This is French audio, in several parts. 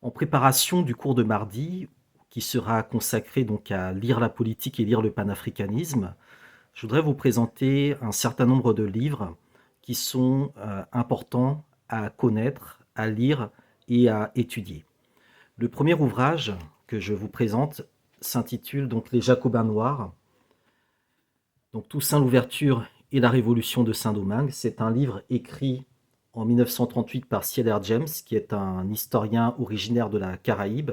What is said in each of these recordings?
En préparation du cours de mardi, qui sera consacré donc à lire la politique et lire le panafricanisme, je voudrais vous présenter un certain nombre de livres qui sont importants à connaître, à lire et à étudier. Le premier ouvrage que je vous présente s'intitule donc Les Jacobins noirs, donc Toussaint l'ouverture et la révolution de Saint-Domingue. C'est un livre écrit en 1938 par Cierre James, qui est un historien originaire de la Caraïbe.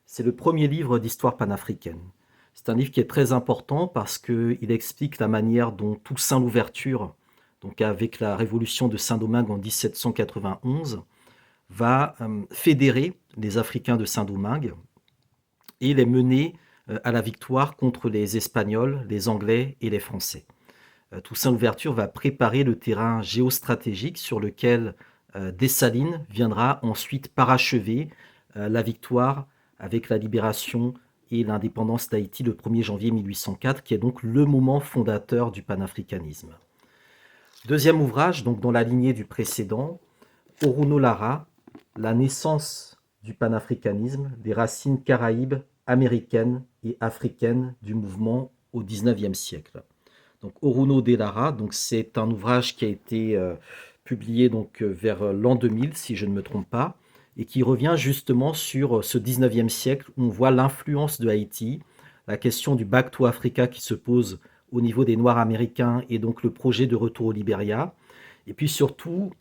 C'est le premier livre d'histoire panafricaine. C'est un livre qui est très important parce qu'il explique la manière dont Toussaint l'ouverture, donc avec la révolution de Saint-Domingue en 1791, va fédérer les Africains de Saint-Domingue et les mener à la victoire contre les Espagnols, les Anglais et les Français. Toussaint l'ouverture va préparer le terrain géostratégique sur lequel Dessalines viendra ensuite parachever la victoire avec la libération et l'indépendance d'Haïti le 1er janvier 1804, qui est donc le moment fondateur du panafricanisme. Deuxième ouvrage, donc dans la lignée du précédent, Oruno Lara, La naissance du panafricanisme, des racines caraïbes, américaines et africaines du mouvement au XIXe siècle. Donc Oruno de Lara, donc c'est un ouvrage qui a été publié donc vers l'an 2000, si je ne me trompe pas, et qui revient justement sur ce 19e siècle où on voit l'influence de Haïti, la question du Back to Africa qui se pose au niveau des Noirs américains et donc le projet de retour au Libéria, et puis surtout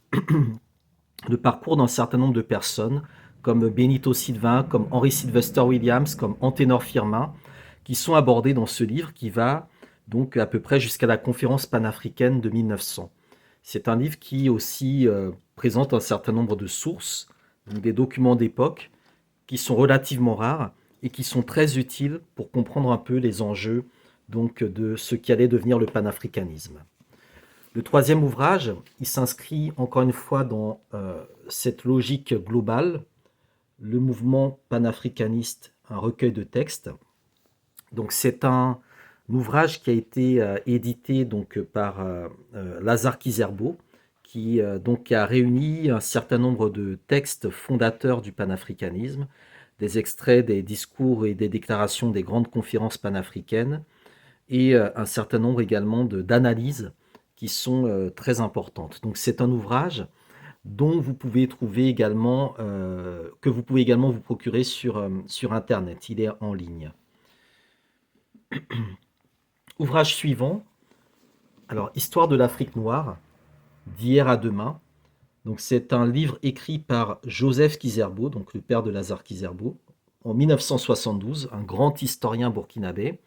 le parcours d'un certain nombre de personnes comme Benito Sylvain, comme Henry Sylvester Williams, comme Anténor Firmin, qui sont abordés dans ce livre qui va donc à peu près jusqu'à la conférence panafricaine de 1900. C'est un livre qui aussi présente un certain nombre de sources, donc des documents d'époque, qui sont relativement rares et qui sont très utiles pour comprendre un peu les enjeux donc, de ce qui allait devenir le panafricanisme. Le troisième ouvrage, il s'inscrit encore une fois dans cette logique globale, le mouvement panafricaniste, un recueil de textes. Donc c'est un ouvrage qui a été édité donc par Lazare Kizerbo, qui donc a réuni un certain nombre de textes fondateurs du panafricanisme, des extraits des discours et des déclarations des grandes conférences panafricaines, et un certain nombre également d'analyses qui sont très importantes. Donc c'est un ouvrage dont vous pouvez trouver également, que vous pouvez également vous procurer sur Internet. Il est en ligne. Ouvrage suivant, alors Histoire de l'Afrique noire, d'hier à demain. Donc c'est un livre écrit par Joseph Kizerbo, donc le père de Lazare Kizerbo, en 1972, un grand historien burkinabé.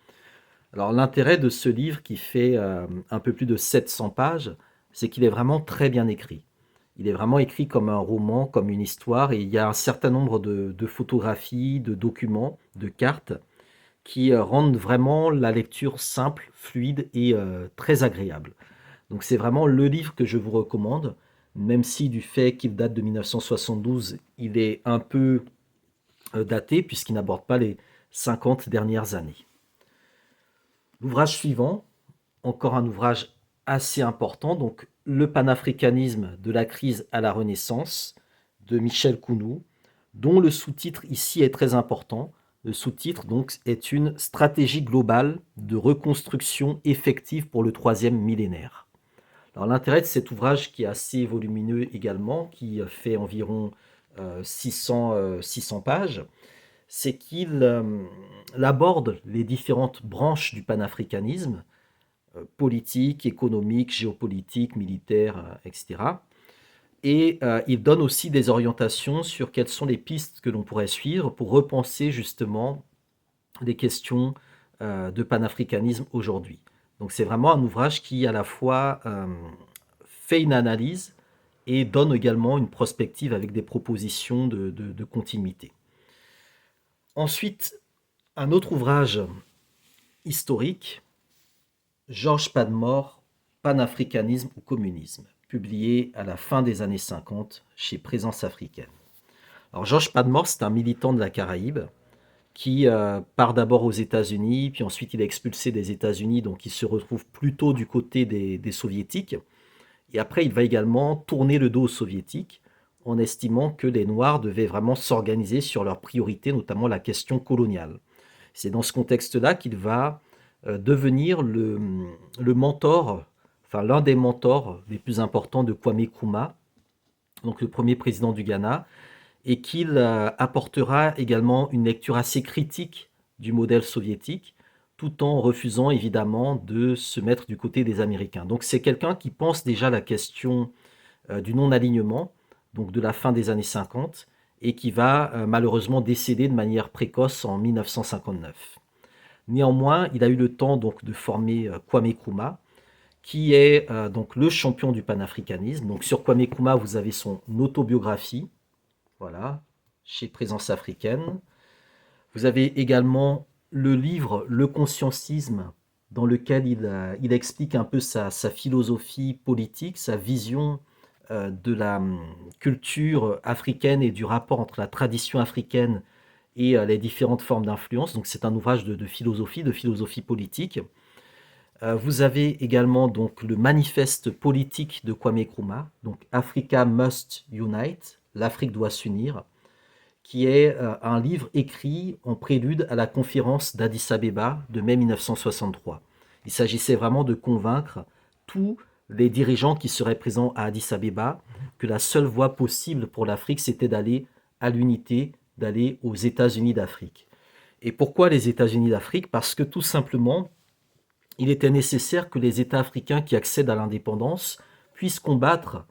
Alors l'intérêt de ce livre qui fait un peu plus de 700 pages, c'est qu'il est vraiment très bien écrit. Il est vraiment écrit comme un roman, comme une histoire, et il y a un certain nombre de photographies, de documents, de cartes, qui rendent vraiment la lecture simple, fluide et très agréable. Donc c'est vraiment le livre que je vous recommande, même si du fait qu'il date de 1972, il est un peu daté, puisqu'il n'aborde pas les 50 dernières années. L'ouvrage suivant, encore un ouvrage assez important, donc Le panafricanisme de la crise à la Renaissance de Michel Kounou, dont le sous-titre ici est très important. Le sous-titre donc est une stratégie globale de reconstruction effective pour le troisième millénaire. Alors l'intérêt de cet ouvrage qui est assez volumineux également, qui fait environ 600 pages, c'est qu'il aborde les différentes branches du panafricanisme, politique, économique, géopolitique, militaire, etc. Et il donne aussi des orientations sur quelles sont les pistes que l'on pourrait suivre pour repenser justement les questions de panafricanisme aujourd'hui. Donc c'est vraiment un ouvrage qui à la fois fait une analyse et donne également une prospective avec des propositions de continuité. Ensuite, un autre ouvrage historique, Georges Padmore, Panafricanisme ou communisme, publié à la fin des années 50 chez Présence africaine. Alors Georges Padmore, c'est un militant de la Caraïbe qui part d'abord aux États-Unis, puis ensuite il est expulsé des États-Unis, donc il se retrouve plutôt du côté des soviétiques. Et après, il va également tourner le dos aux soviétiques en estimant que les Noirs devaient vraiment s'organiser sur leurs priorités, notamment la question coloniale. C'est dans ce contexte-là qu'il va devenir le mentor, enfin l'un des mentors les plus importants de Kwame Nkrumah, donc le premier président du Ghana, et qu'il apportera également une lecture assez critique du modèle soviétique, tout en refusant évidemment de se mettre du côté des Américains. Donc c'est quelqu'un qui pense déjà la question du non-alignement, donc de la fin des années 50, et qui va malheureusement décéder de manière précoce en 1959. Néanmoins, il a eu le temps donc de former Kwame Nkrumah, qui est donc le champion du panafricanisme. Donc sur Kwame Nkrumah, vous avez son autobiographie, voilà, chez Présence africaine. Vous avez également le livre Le consciencisme, dans lequel il explique un peu sa philosophie politique, sa vision de la culture africaine et du rapport entre la tradition africaine et les différentes formes d'influence. Donc c'est un ouvrage de philosophie politique. Vous avez également donc le manifeste politique de Kwame Nkrumah, donc Africa Must Unite, l'Afrique doit s'unir, qui est un livre écrit en prélude à la conférence d'Addis Abeba de mai 1963. Il s'agissait vraiment de convaincre tous les dirigeants qui seraient présents à Addis Abeba que la seule voie possible pour l'Afrique, c'était d'aller à l'unité, d'aller aux États-Unis d'Afrique. Et pourquoi les États-Unis d'Afrique? Parce que tout simplement, il était nécessaire que les États africains qui accèdent à l'indépendance puissent combattre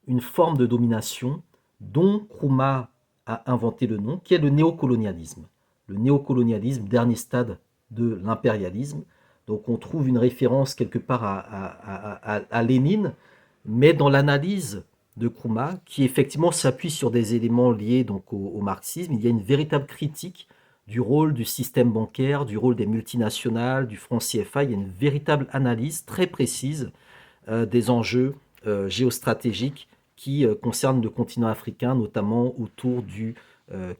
une forme de domination dont Nkrumah a inventé le nom, qui est le néocolonialisme. Le néocolonialisme, dernier stade de l'impérialisme. Donc on trouve une référence quelque part à Lénine, mais dans l'analyse de Nkrumah, qui effectivement s'appuie sur des éléments liés donc au marxisme, il y a une véritable critique du rôle du système bancaire, du rôle des multinationales, du franc CFA. Il y a une véritable analyse très précise des enjeux géostratégiques qui concernent le continent africain, notamment autour du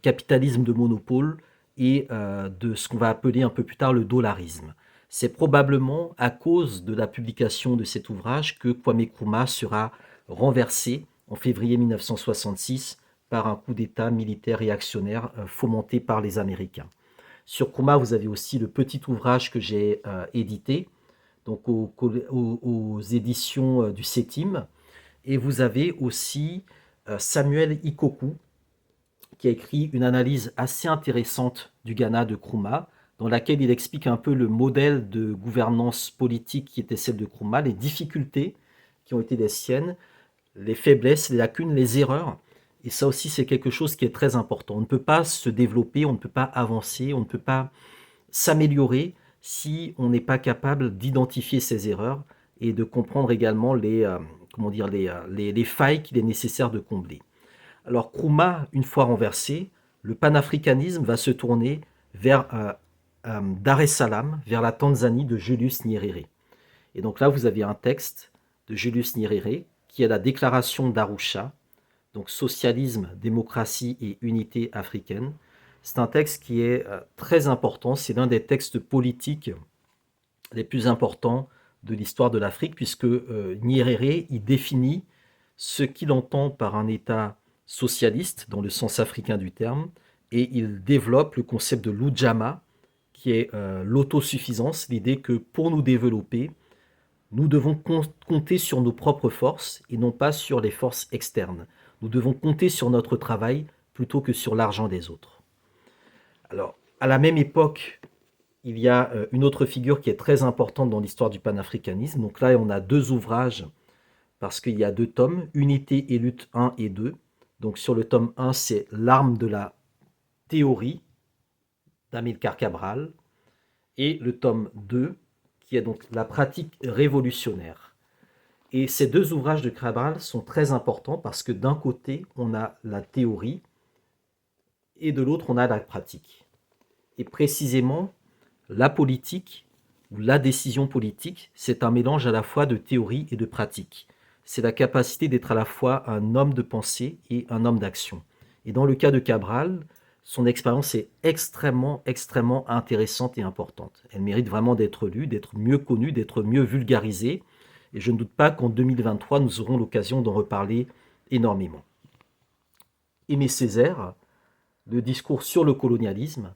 capitalisme de monopole et de ce qu'on va appeler un peu plus tard le dollarisme. C'est probablement à cause de la publication de cet ouvrage que Kwame Nkrumah sera renversé en février 1966 par un coup d'État militaire réactionnaire fomenté par les Américains. Sur Nkrumah, vous avez aussi le petit ouvrage que j'ai édité, donc aux éditions du CETIM. Et vous avez aussi Samuel Ikoku, qui a écrit une analyse assez intéressante du Ghana de Nkrumah, dans laquelle il explique un peu le modèle de gouvernance politique qui était celle de Nkrumah, les difficultés qui ont été les siennes, les faiblesses, les lacunes, les erreurs. Et ça aussi, c'est quelque chose qui est très important. On ne peut pas se développer, on ne peut pas avancer, on ne peut pas s'améliorer si on n'est pas capable d'identifier ses erreurs et de comprendre également les failles qu'il est nécessaire de combler. Alors Nkrumah, une fois renversé, le panafricanisme va se tourner vers Dar es Salaam, vers la Tanzanie de Julius Nyerere. Et donc là, vous avez un texte de Julius Nyerere qui est la déclaration d'Arusha, donc socialisme, démocratie et unité africaine. C'est un texte qui est très important, c'est l'un des textes politiques les plus importants de l'histoire de l'Afrique, puisque Nyerere y définit ce qu'il entend par un État socialiste, dans le sens africain du terme, et il développe le concept de l'Ujamaa, qui est l'autosuffisance, l'idée que pour nous développer, nous devons compter sur nos propres forces et non pas sur les forces externes. Nous devons compter sur notre travail plutôt que sur l'argent des autres. Alors, à la même époque, il y a une autre figure qui est très importante dans l'histoire du panafricanisme. Donc là, on a deux ouvrages, parce qu'il y a deux tomes, Unité et lutte 1 et 2. Donc sur le tome 1, c'est L'arme de la théorie d'Amilcar Cabral. Et le tome 2, qui est donc La pratique révolutionnaire. Et ces deux ouvrages de Cabral sont très importants parce que d'un côté, on a la théorie et de l'autre, on a la pratique. Et précisément, la politique ou la décision politique, c'est un mélange à la fois de théorie et de pratique. C'est la capacité d'être à la fois un homme de pensée et un homme d'action. Et dans le cas de Cabral, son expérience est extrêmement, extrêmement intéressante et importante. Elle mérite vraiment d'être lue, d'être mieux connue, d'être mieux vulgarisée. Et je ne doute pas qu'en 2023, nous aurons l'occasion d'en reparler énormément. Aimé Césaire, le discours sur le colonialisme.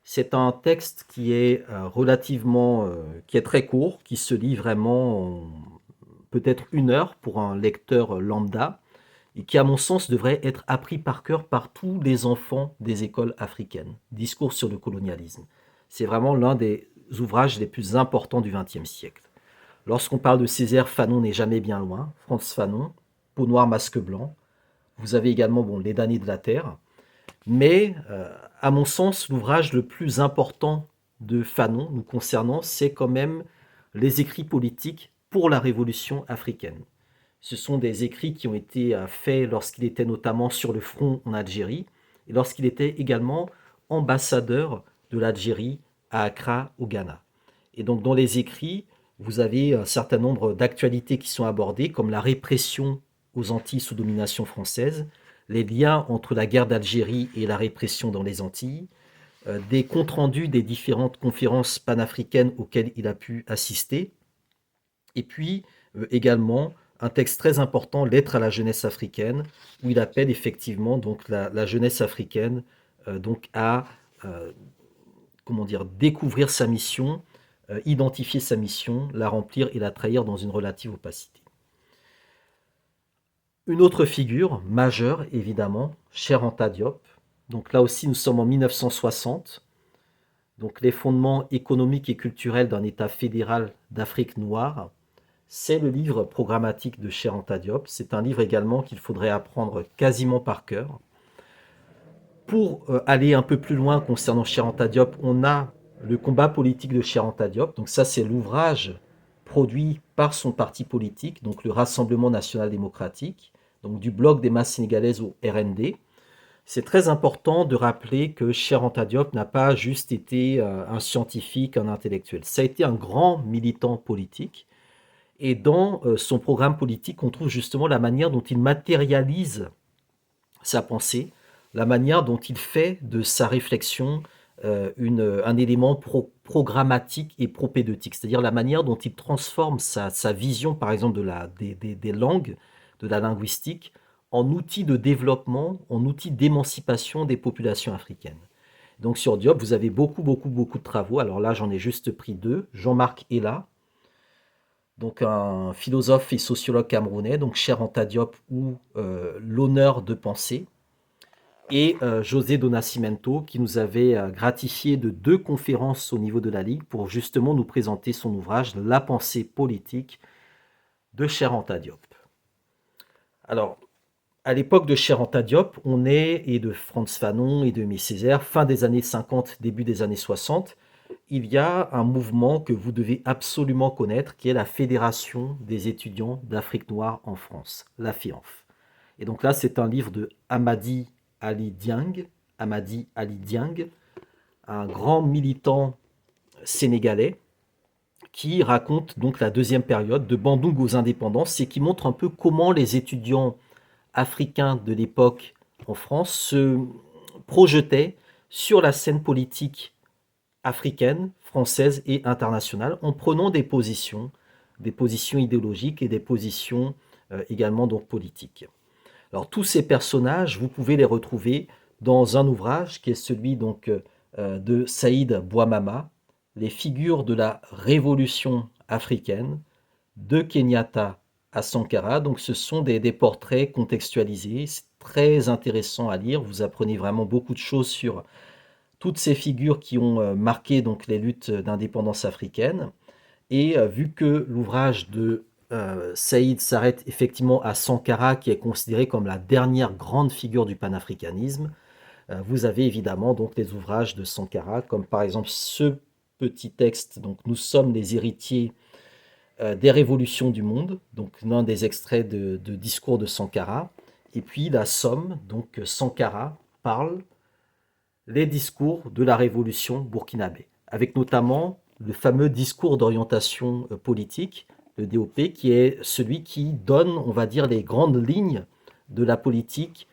C'est un texte qui est qui est très court, qui se lit vraiment en peut-être 1 heure pour un lecteur lambda, et qui, à mon sens, devrait être appris par cœur par tous les enfants des écoles africaines. Discours sur le colonialisme. C'est vraiment l'un des ouvrages les plus importants du XXe siècle. Lorsqu'on parle de Césaire, Fanon n'est jamais bien loin. Frantz Fanon, Peau noire, masque blanc. Vous avez également Les damnés de la terre. Mais, à mon sens, l'ouvrage le plus important de Fanon, nous concernant, c'est quand même les écrits politiques pour la révolution africaine. Ce sont des écrits qui ont été faits lorsqu'il était notamment sur le front en Algérie et lorsqu'il était également ambassadeur de l'Algérie à Accra, au Ghana. Et donc dans les écrits, vous avez un certain nombre d'actualités qui sont abordées, comme la répression aux Antilles sous domination française, les liens entre la guerre d'Algérie et la répression dans les Antilles, des comptes rendus des différentes conférences panafricaines auxquelles il a pu assister, et puis également un texte très important, Lettre à la jeunesse africaine, où il appelle effectivement donc la jeunesse africaine donc à comment dire, découvrir sa mission, identifier sa mission, la remplir et la trahir dans une relative opacité. Une autre figure majeure, évidemment, Cheikh Anta Diop. Donc là aussi, nous sommes en 1960. Donc les fondements économiques et culturels d'un État fédéral d'Afrique noire. C'est le livre programmatique de Cheikh Anta Diop. C'est un livre également qu'il faudrait apprendre quasiment par cœur. Pour aller un peu plus loin concernant Cheikh Anta Diop, on a le combat politique de Cheikh Anta Diop. Donc ça, c'est l'ouvrage produit par son parti politique, donc le Rassemblement national démocratique, donc du bloc des masses sénégalaises au RND. C'est très important de rappeler que Cheikh Anta Diop n'a pas juste été un scientifique, un intellectuel. Ça a été un grand militant politique. Et dans son programme politique, on trouve justement la manière dont il matérialise sa pensée, la manière dont il fait de sa réflexion un élément programmatique et propédeutique, c'est-à-dire la manière dont il transforme sa vision, par exemple, des langues, de la linguistique, en outil de développement, en outil d'émancipation des populations africaines. Donc sur Diop, vous avez beaucoup, beaucoup, beaucoup de travaux. Alors là, j'en ai juste pris 2. Jean-Marc Ella, donc un philosophe et sociologue camerounais, donc Cheikh Anta Diop ou L'honneur de penser, et José do Nascimento, qui nous avait gratifié de 2 conférences au niveau de la Ligue pour justement nous présenter son ouvrage La pensée politique de Cheikh Anta Diop. Alors, à l'époque de Cheikh Anta Diop, et de Frantz Fanon et de Aimé Césaire, fin des années 50, début des années 60, il y a un mouvement que vous devez absolument connaître, qui est la Fédération des étudiants d'Afrique noire en France, la FEANF. Et donc là, c'est un livre de Amadi Ali Dieng, un grand militant sénégalais, qui raconte donc la deuxième période de Bandung aux indépendances et qui montre un peu comment les étudiants africains de l'époque en France se projetaient sur la scène politique africaine, française et internationale en prenant des positions idéologiques et des positions également donc politiques. Alors tous ces personnages, vous pouvez les retrouver dans un ouvrage qui est celui donc de Saïd Bouamama, Les figures de la révolution africaine, de Kenyatta à Sankara. Donc ce sont des portraits contextualisés, c'est très intéressant à lire, vous apprenez vraiment beaucoup de choses sur toutes ces figures qui ont marqué donc les luttes d'indépendance africaine. Et vu que l'ouvrage de Saïd s'arrête effectivement à Sankara, qui est considéré comme la dernière grande figure du panafricanisme, vous avez évidemment donc les ouvrages de Sankara, comme par exemple ce petit texte, donc Nous sommes les héritiers des révolutions du monde, donc l'un des extraits de discours de Sankara, et puis la somme, donc Sankara parle les discours de la révolution burkinabé, avec notamment le fameux discours d'orientation politique, le DOP, qui est celui qui donne, on va dire, les grandes lignes de la politique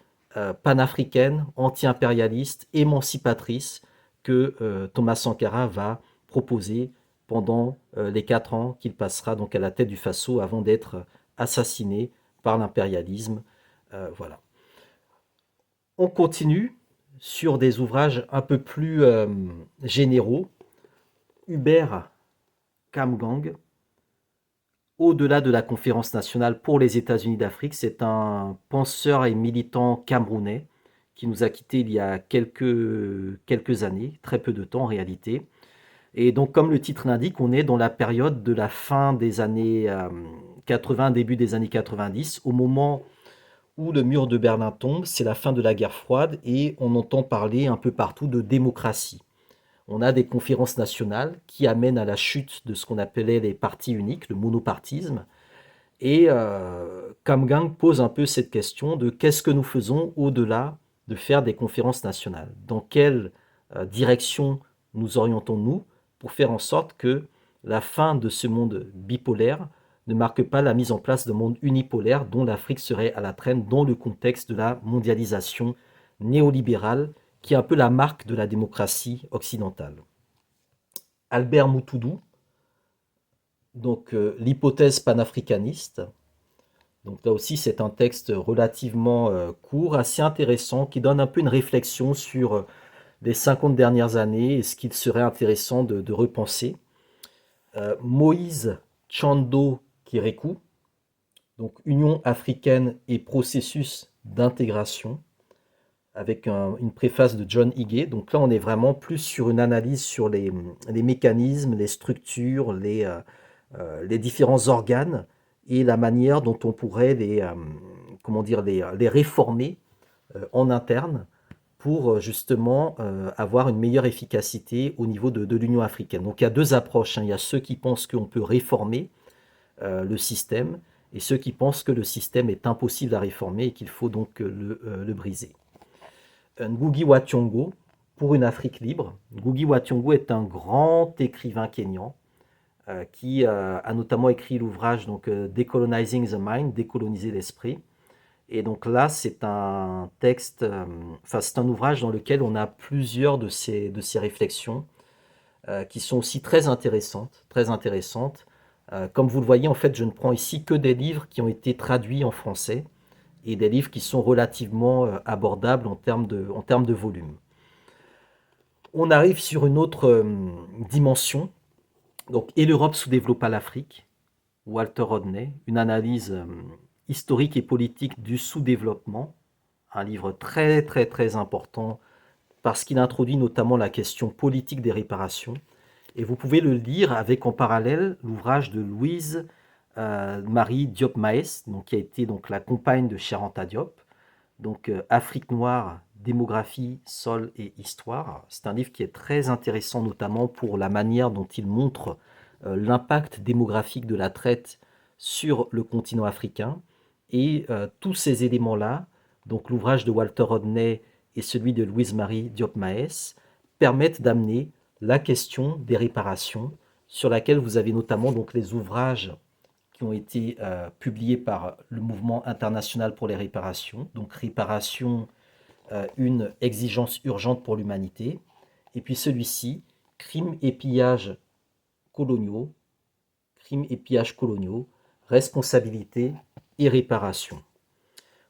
panafricaine, anti-impérialiste, émancipatrice que Thomas Sankara va proposer pendant les 4 ans qu'il passera donc à la tête du Faso avant d'être assassiné par l'impérialisme. Voilà. On continue sur des ouvrages un peu plus généraux. Hubert Kamgang, au-delà de la conférence nationale pour les États-Unis d'Afrique, c'est un penseur et militant camerounais qui nous a quittés il y a quelques années, très peu de temps en réalité. Et donc, comme le titre l'indique, on est dans la période de la fin des années 80, début des années 90, au moment où le mur de Berlin tombe, c'est la fin de la guerre froide et on entend parler un peu partout de démocratie. On a des conférences nationales qui amènent à la chute de ce qu'on appelait les partis uniques, le monopartisme. Et Kamgang pose un peu cette question de qu'est-ce que nous faisons au-delà de faire des conférences nationales? Dans quelle direction nous orientons-nous pour faire en sorte que la fin de ce monde bipolaire ne marque pas la mise en place d'un monde unipolaire dont l'Afrique serait à la traîne dans le contexte de la mondialisation néolibérale qui est un peu la marque de la démocratie occidentale. Albert Moutoudou, donc l'hypothèse panafricaniste. Donc là aussi, c'est un texte relativement court, assez intéressant, qui donne un peu une réflexion sur les 50 dernières années et ce qu'il serait intéressant de repenser. Moïse Chando Kérékou, donc Union africaine et processus d'intégration, avec une préface de John Higey. Donc là, on est vraiment plus sur une analyse sur les mécanismes, les structures, les différents organes et la manière dont on pourrait comment dire, les réformer en interne pour justement avoir une meilleure efficacité au niveau de l'Union africaine. Donc il y a deux approches, hein. Il y a ceux qui pensent qu'on peut réformer le système et ceux qui pensent que le système est impossible à réformer et qu'il faut donc le briser. Ngugi wa Thiong'o, pour une Afrique libre. Ngugi wa Thiong'o est un grand écrivain kényan qui a notamment écrit l'ouvrage donc Decolonizing the Mind, décoloniser l'esprit. Et donc là, c'est un texte, c'est un ouvrage dans lequel on a plusieurs de ces réflexions qui sont aussi très intéressantes, très intéressantes. Comme vous le voyez, en fait, je ne prends ici que des livres qui ont été traduits en français et des livres qui sont relativement abordables en termes de volume. On arrive sur une autre dimension. Donc, et l'Europe sous-développa l'Afrique, Walter Rodney, une analyse historique et politique du sous-développement, un livre très très très important parce qu'il introduit notamment la question politique des réparations. Et vous pouvez le lire avec en parallèle l'ouvrage de Louise Marie Diop Maes, donc, qui a été donc, la compagne de Cheikh Anta Diop, donc Afrique noire, démographie, sol et histoire. C'est un livre qui est très intéressant notamment pour la manière dont il montre l'impact démographique de la traite sur le continent africain. Et tous ces éléments-là, donc l'ouvrage de Walter Rodney et celui de Louise-Marie Diop Maes, permettent d'amener la question des réparations, sur laquelle vous avez notamment donc les ouvrages qui ont été publiés par le Mouvement international pour les réparations, donc Réparation, une exigence urgente pour l'humanité, et puis celui-ci, Crimes et pillages coloniaux, crimes et pillages coloniaux, responsabilité et réparation.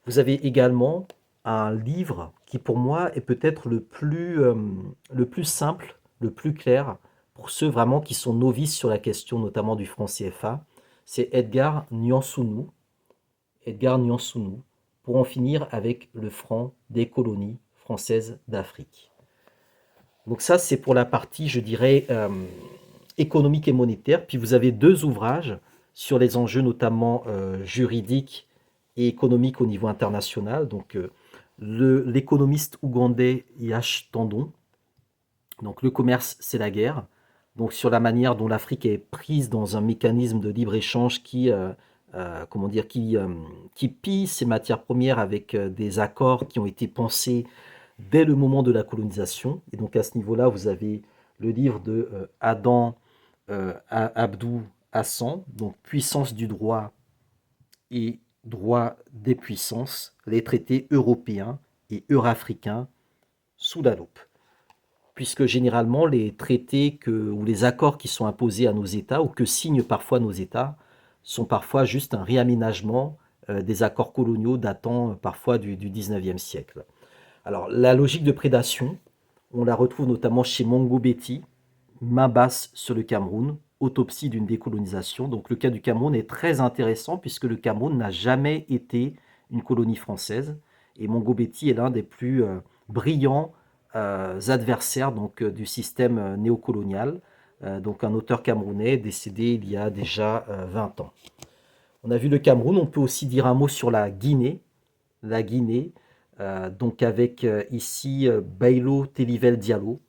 Vous avez également un livre qui pour moi est peut-être le plus simple, le plus clair pour ceux vraiment qui sont novices sur la question notamment du franc CFA. C'est Edgar Nyansounou, pour en finir avec le franc des colonies françaises d'Afrique. Donc ça, c'est pour la partie, je dirais, économique et monétaire. Puis vous avez deux ouvrages sur les enjeux notamment juridiques et économiques au niveau international. Donc l'économiste ougandais Yash Tandon, donc le commerce, c'est la guerre. Donc sur la manière dont l'Afrique est prise dans un mécanisme de libre-échange comment dire, qui pille ses matières premières avec des accords qui ont été pensés dès le moment de la colonisation. Et donc à ce niveau-là, vous avez le livre de Adam Abdou Hassan, donc Puissance du droit et droit des puissances, les traités européens et eurafricains sous la loupe. Puisque généralement, les traités ou les accords qui sont imposés à nos États ou que signent parfois nos États sont parfois juste un réaménagement des accords coloniaux datant parfois du 19e siècle. Alors, la logique de prédation, on la retrouve notamment chez Mongo Betty, Main basse sur le Cameroun, autopsie d'une décolonisation. Donc, le cas du Cameroun est très intéressant puisque le Cameroun n'a jamais été une colonie française. Et Mongo Betty est l'un des plus brillants adversaires donc, du système néocolonial. Donc, un auteur camerounais décédé il y a déjà 20 ans. On a vu le Cameroun, on peut aussi dire un mot sur la Guinée. La Guinée, donc avec ici Bailo Telivel Diallo,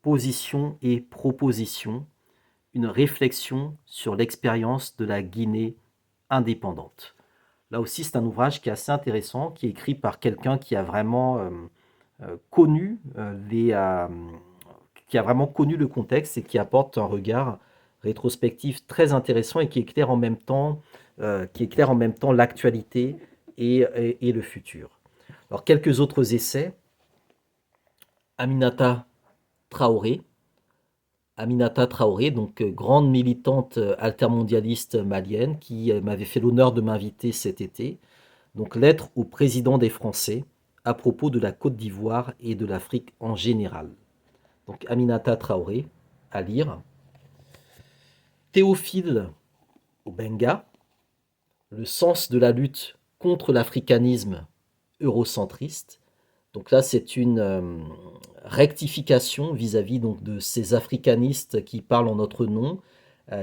position et proposition, une réflexion sur l'expérience de la Guinée indépendante. Là aussi, c'est un ouvrage qui est assez intéressant, qui est écrit par quelqu'un qui a vraiment connu qui a vraiment connu le contexte et qui apporte un regard rétrospectif très intéressant et qui éclaire en même temps l'actualité et le futur. Alors, quelques autres essais. Aminata Traoré. Aminata Traoré, donc grande militante altermondialiste malienne, qui m'avait fait l'honneur de m'inviter cet été. Donc, lettre au président des Français à propos de la Côte d'Ivoire et de l'Afrique en général. Donc, Aminata Traoré, à lire. Théophile Obenga, le sens de la lutte contre l'africanisme eurocentriste. Donc là, c'est une rectification vis-à-vis donc de ces africanistes qui parlent en notre nom,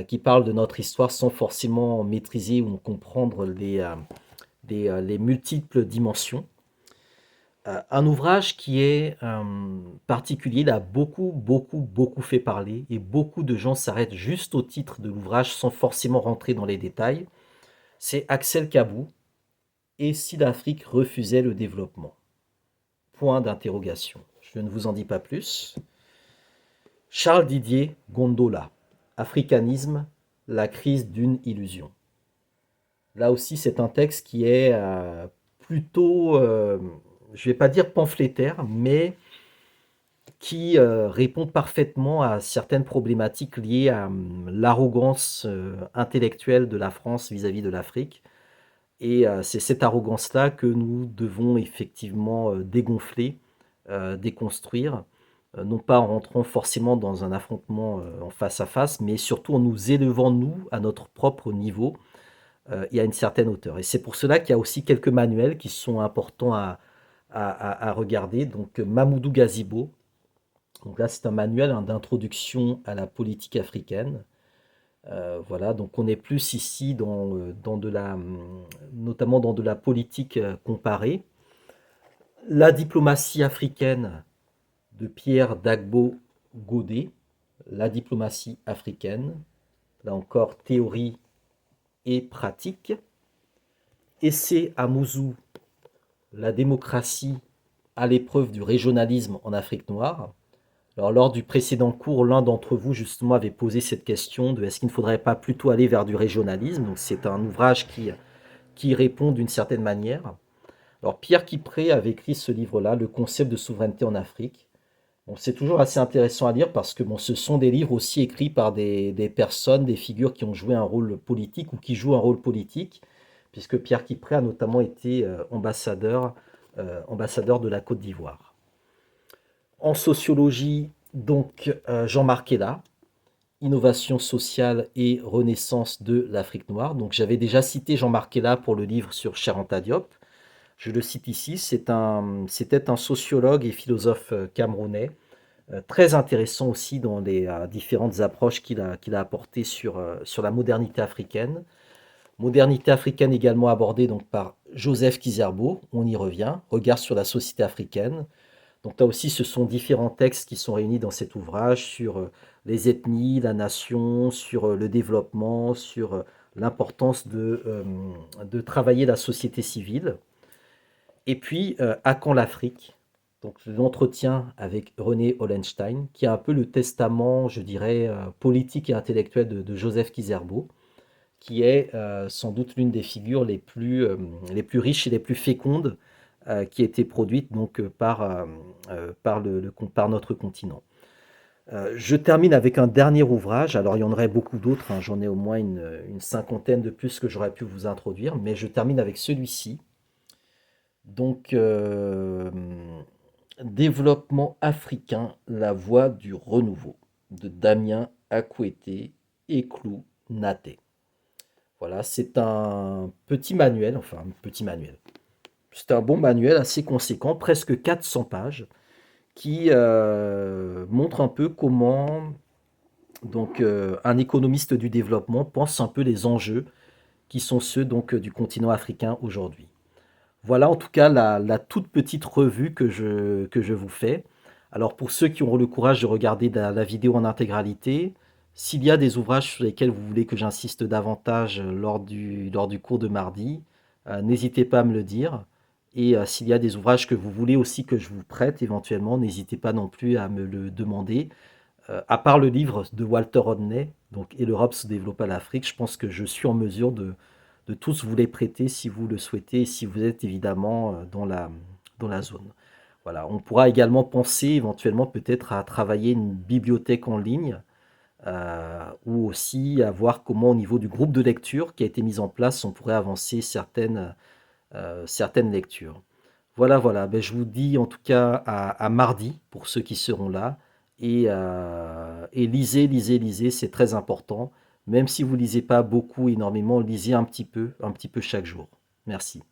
qui parlent de notre histoire sans forcément maîtriser ou comprendre les multiples dimensions. Un ouvrage qui est particulier, il a beaucoup fait parler et beaucoup de gens s'arrêtent juste au titre de l'ouvrage sans forcément rentrer dans les détails. C'est Axel Kabou, et si l'Afrique refusait le développement? Point d'interrogation. Je ne vous en dis pas plus. Charles Didier Gondola, Africanisme, la crise d'une illusion. Là aussi, c'est un texte qui est plutôt, je ne vais pas dire pamphlétaire, mais qui répond parfaitement à certaines problématiques liées à l'arrogance intellectuelle de la France vis-à-vis de l'Afrique. Et c'est cette arrogance-là que nous devons effectivement dégonfler, déconstruire, non pas en rentrant forcément dans un affrontement en face à face, mais surtout en nous élevant, nous, à notre propre niveau et à une certaine hauteur. Et c'est pour cela qu'il y a aussi quelques manuels qui sont importants à regarder. Donc Mamoudou Gazibo, donc là c'est un manuel hein, d'introduction à la politique africaine. Voilà, donc on est plus ici notamment dans de la politique comparée. La diplomatie africaine de Pierre Dagbo Godet, la diplomatie africaine, là encore théorie et pratique. Essai à Mouzou, la démocratie à l'épreuve du régionalisme en Afrique noire. Alors, lors du précédent cours, l'un d'entre vous, justement, avait posé cette question de est-ce qu'il ne faudrait pas plutôt aller vers du régionalisme? Donc, c'est un ouvrage qui répond d'une certaine manière. Alors, Pierre Kipré avait écrit ce livre-là, Le concept de souveraineté en Afrique. Bon, c'est toujours assez intéressant à lire parce que bon, ce sont des livres aussi écrits par des personnes, des figures qui ont joué un rôle politique ou qui jouent un rôle politique, puisque Pierre Kipré a notamment été ambassadeur de la Côte d'Ivoire. En sociologie, donc Jean-Marc Ella, Innovation sociale et renaissance de l'Afrique noire. Donc j'avais déjà cité Jean-Marc Ella pour le livre sur Cheikh Anta Diop. Je le cite ici, c'était un sociologue et philosophe camerounais, très intéressant aussi dans les différentes approches qu'il a apportées sur la modernité africaine. Modernité africaine également abordée donc, par Joseph Kizerbo, on y revient, regard sur la société africaine. Donc là aussi, ce sont différents textes qui sont réunis dans cet ouvrage sur les ethnies, la nation, sur le développement, sur l'importance de travailler la société civile. Et puis, à quand l'Afrique? Donc l'entretien avec René Hollenstein, qui est un peu le testament, je dirais, politique et intellectuel de Joseph Kizerbo, qui est sans doute l'une des figures les plus riches et les plus fécondes qui a été produite donc par notre continent. Je termine avec un dernier ouvrage. Alors il y en aurait beaucoup d'autres, hein, j'en ai au moins une cinquantaine de plus que j'aurais pu vous introduire, mais je termine avec celui-ci. Donc Développement africain, la voie du renouveau de Damien Akouete et Clou Naté. Voilà, c'est un petit manuel, enfin un petit manuel. C'est un bon manuel assez conséquent, presque 400 pages, qui montre un peu comment un économiste du développement pense un peu les enjeux qui sont ceux du continent africain aujourd'hui. Voilà en tout cas la toute petite revue que je vous fais. Alors pour ceux qui auront le courage de regarder la vidéo en intégralité, s'il y a des ouvrages sur lesquels vous voulez que j'insiste davantage lors du cours de mardi, n'hésitez pas à me le dire. Et s'il y a des ouvrages que vous voulez aussi que je vous prête éventuellement, n'hésitez pas non plus à me le demander. À part le livre de Walter Rodney, donc Et l'Europe se développa l'Afrique, je pense que je suis en mesure de tous vous les prêter si vous le souhaitez et si vous êtes évidemment dans la zone. Voilà. On pourra également penser éventuellement peut-être à travailler une bibliothèque en ligne ou aussi à voir comment au niveau du groupe de lecture qui a été mis en place, on pourrait avancer certaines lectures. Voilà, voilà. Ben, je vous dis en tout cas à mardi pour ceux qui seront là. Et lisez, lisez, lisez, c'est très important. Même si vous lisez pas beaucoup, énormément, lisez un petit peu chaque jour. Merci.